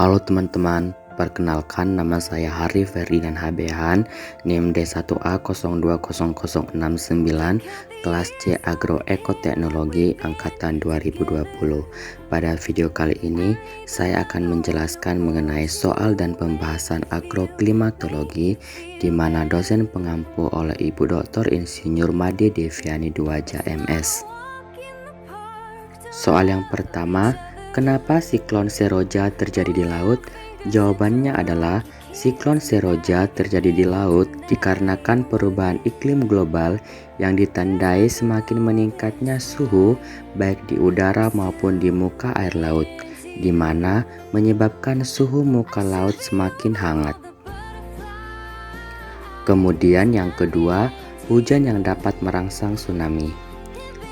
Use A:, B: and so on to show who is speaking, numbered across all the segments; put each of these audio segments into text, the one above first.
A: Halo teman-teman, perkenalkan nama saya Hari Ferdinand Habehan, NIM D1A020069, kelas C Agroekoteknologi angkatan 2020. Pada video kali ini, saya akan menjelaskan mengenai soal dan pembahasan agroklimatologi di mana dosen pengampu oleh Ibu Dr. Insinyur Made Deviani Duaja MS. Soal yang pertama, kenapa siklon seroja terjadi di laut? Jawabannya adalah siklon seroja terjadi di laut dikarenakan perubahan iklim global yang ditandai semakin meningkatnya suhu baik di udara maupun di muka air laut, di mana menyebabkan suhu muka laut semakin hangat. Kemudian yang kedua, hujan yang dapat merangsang tsunami.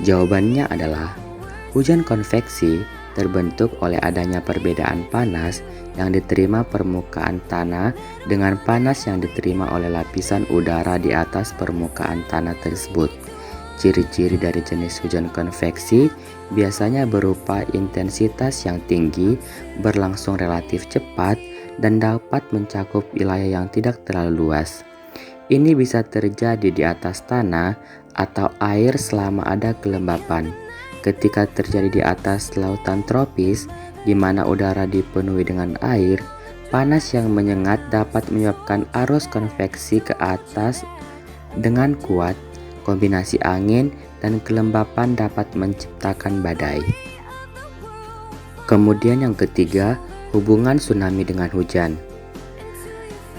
A: Jawabannya adalah hujan konveksi terbentuk oleh adanya perbedaan panas yang diterima permukaan tanah dengan panas yang diterima oleh lapisan udara di atas permukaan tanah tersebut. Ciri-ciri dari jenis hujan konveksi biasanya berupa intensitas yang tinggi, berlangsung relatif cepat, dan dapat mencakup wilayah yang tidak terlalu luas. Ini bisa terjadi di atas tanah atau air selama ada kelembapan. Ketika terjadi di atas lautan tropis, di mana udara dipenuhi dengan air, panas yang menyengat dapat menyebabkan arus konveksi ke atas dengan kuat. Kombinasi angin dan kelembapan dapat menciptakan badai. Kemudian yang ketiga, hubungan tsunami dengan hujan.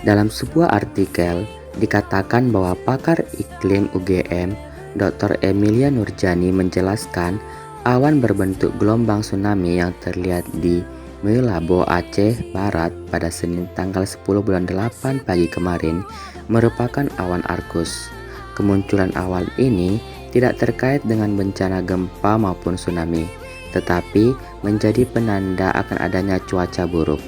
A: Dalam sebuah artikel, dikatakan bahwa pakar iklim UGM Dr. Emilia Nurjani menjelaskan awan berbentuk gelombang tsunami yang terlihat di Meulabo, Aceh Barat pada Senin tanggal 10 bulan 8 pagi kemarin merupakan awan Arkus. Kemunculan awan ini tidak terkait dengan bencana gempa maupun tsunami, tetapi menjadi penanda akan adanya cuaca buruk.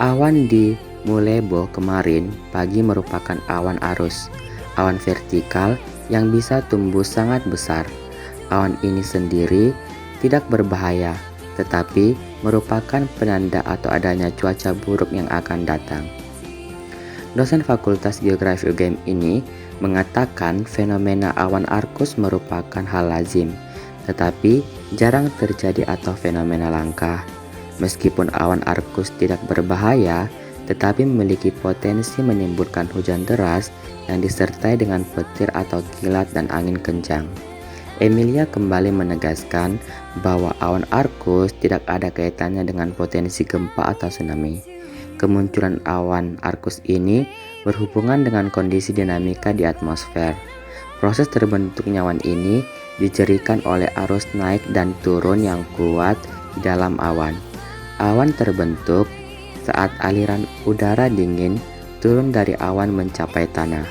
A: Awan di Meulabo kemarin pagi merupakan awan arus, awan vertikal yang bisa tumbuh sangat besar. Awan ini sendiri tidak berbahaya, tetapi merupakan penanda atau adanya cuaca buruk yang akan datang. Dosen Fakultas Geografi UGM ini mengatakan fenomena awan Arkus merupakan hal lazim, tetapi jarang terjadi atau fenomena langka. Meskipun awan Arkus tidak berbahaya, tetapi memiliki potensi menimbulkan hujan deras yang disertai dengan petir atau kilat dan angin kencang. Emilia kembali menegaskan bahwa awan Arkus tidak ada kaitannya dengan potensi gempa atau tsunami. Kemunculan awan Arkus ini berhubungan dengan kondisi dinamika di atmosfer. Proses terbentuknya awan ini dicirikan oleh arus naik dan turun yang kuat di dalam awan. Awan terbentuk saat aliran udara dingin turun dari awan mencapai tanah.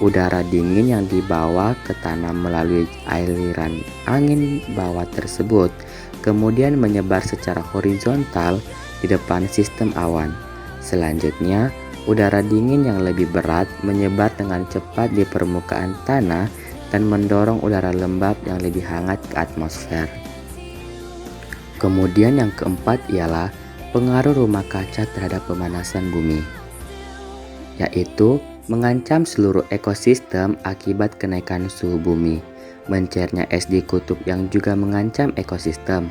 A: Udara dingin yang dibawa ke tanah melalui aliran angin bawah tersebut kemudian menyebar secara horizontal di depan sistem awan. Selanjutnya, udara dingin yang lebih berat menyebar dengan cepat di permukaan tanah dan mendorong udara lembab yang lebih hangat ke atmosfer. Kemudian yang keempat ialah pengaruh rumah kaca terhadap pemanasan bumi, yaitu mengancam seluruh ekosistem akibat kenaikan suhu bumi. Mencairnya es di kutub yang juga mengancam ekosistem.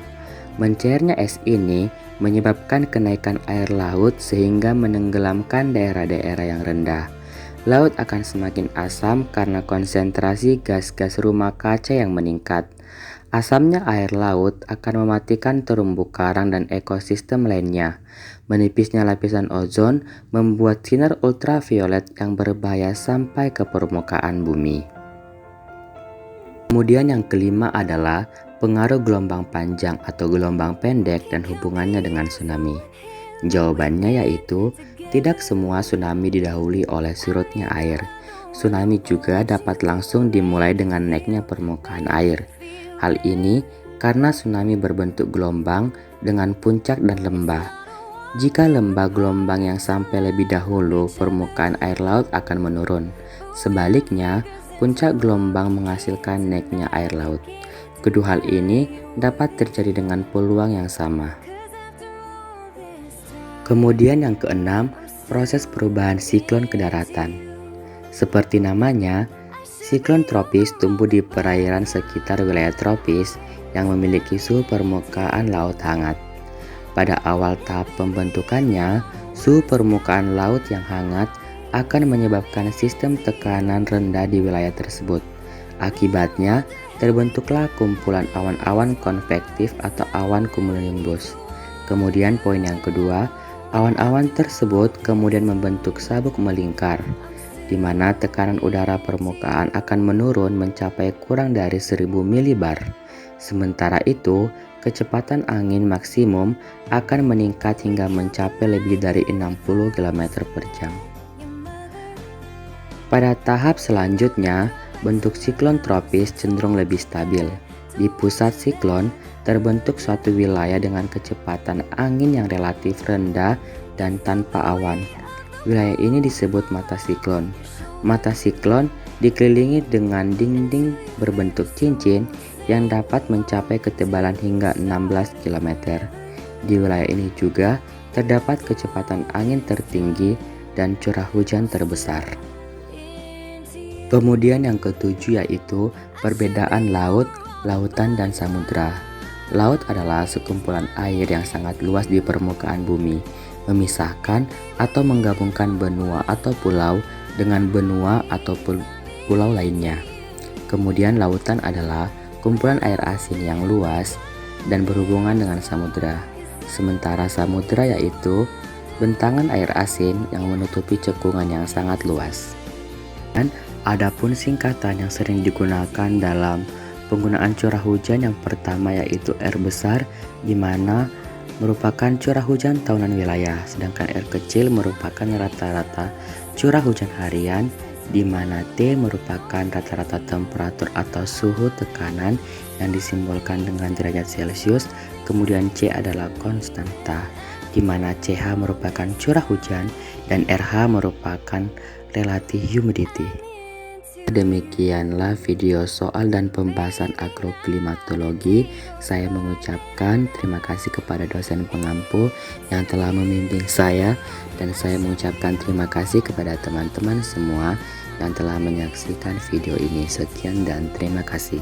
A: Mencairnya es ini menyebabkan kenaikan air laut sehingga menenggelamkan daerah-daerah yang rendah. Laut akan semakin asam karena konsentrasi gas-gas rumah kaca yang meningkat. Asamnya air laut akan mematikan terumbu karang dan ekosistem lainnya. Menipisnya lapisan ozon membuat sinar ultraviolet yang berbahaya sampai ke permukaan bumi. Kemudian yang kelima adalah pengaruh gelombang panjang atau gelombang pendek dan hubungannya dengan tsunami. Jawabannya yaitu tidak semua tsunami didahului oleh surutnya air. Tsunami juga dapat langsung dimulai dengan naiknya permukaan air. Hal ini karena tsunami berbentuk gelombang dengan puncak dan lembah. Jika lembah gelombang yang sampai lebih dahulu, permukaan air laut akan menurun. Sebaliknya, puncak gelombang menghasilkan naiknya air laut. Kedua hal ini dapat terjadi dengan peluang yang sama. Kemudian yang keenam, proses perubahan siklon ke daratan. Seperti namanya, siklon tropis tumbuh di perairan sekitar wilayah tropis yang memiliki suhu permukaan laut hangat. Pada awal tahap pembentukannya, suhu permukaan laut yang hangat akan menyebabkan sistem tekanan rendah di wilayah tersebut. Akibatnya, terbentuklah kumpulan awan-awan konvektif atau awan cumulonimbus. Kemudian poin yang kedua, awan-awan tersebut kemudian membentuk sabuk melingkar, di mana tekanan udara permukaan akan menurun mencapai kurang dari 1000 milibar. Sementara itu, kecepatan angin maksimum akan meningkat hingga mencapai lebih dari 60 km per jam. Pada tahap selanjutnya, bentuk siklon tropis cenderung lebih stabil. Di pusat siklon, terbentuk suatu wilayah dengan kecepatan angin yang relatif rendah dan tanpa awan. Wilayah ini disebut mata siklon. Mata siklon dikelilingi dengan dinding berbentuk cincin yang dapat mencapai ketebalan hingga 16 km. Di wilayah ini juga terdapat kecepatan angin tertinggi dan curah hujan terbesar. Kemudian yang ketujuh yaitu perbedaan laut, lautan, dan samudra. Laut adalah sekumpulan air yang sangat luas di permukaan bumi, memisahkan atau menggabungkan benua atau pulau dengan benua atau pulau lainnya. Kemudian lautan adalah kumpulan air asin yang luas dan berhubungan dengan samudra. Sementara samudra yaitu bentangan air asin yang menutupi cekungan yang sangat luas. Dan adapun singkatan yang sering digunakan dalam penggunaan curah hujan, yang pertama yaitu R besar, di mana merupakan curah hujan tahunan wilayah, sedangkan R kecil merupakan rata-rata curah hujan harian, di mana T merupakan rata-rata temperatur atau suhu tekanan yang disimbolkan dengan derajat Celcius. Kemudian C adalah konstanta, di mana CH merupakan curah hujan dan RH merupakan relative humidity. Demikianlah video soal dan pembahasan agroklimatologi. Saya mengucapkan terima kasih kepada dosen pengampu yang telah membimbing saya, dan saya mengucapkan terima kasih kepada teman-teman semua yang telah menyaksikan video ini. Sekian dan terima kasih.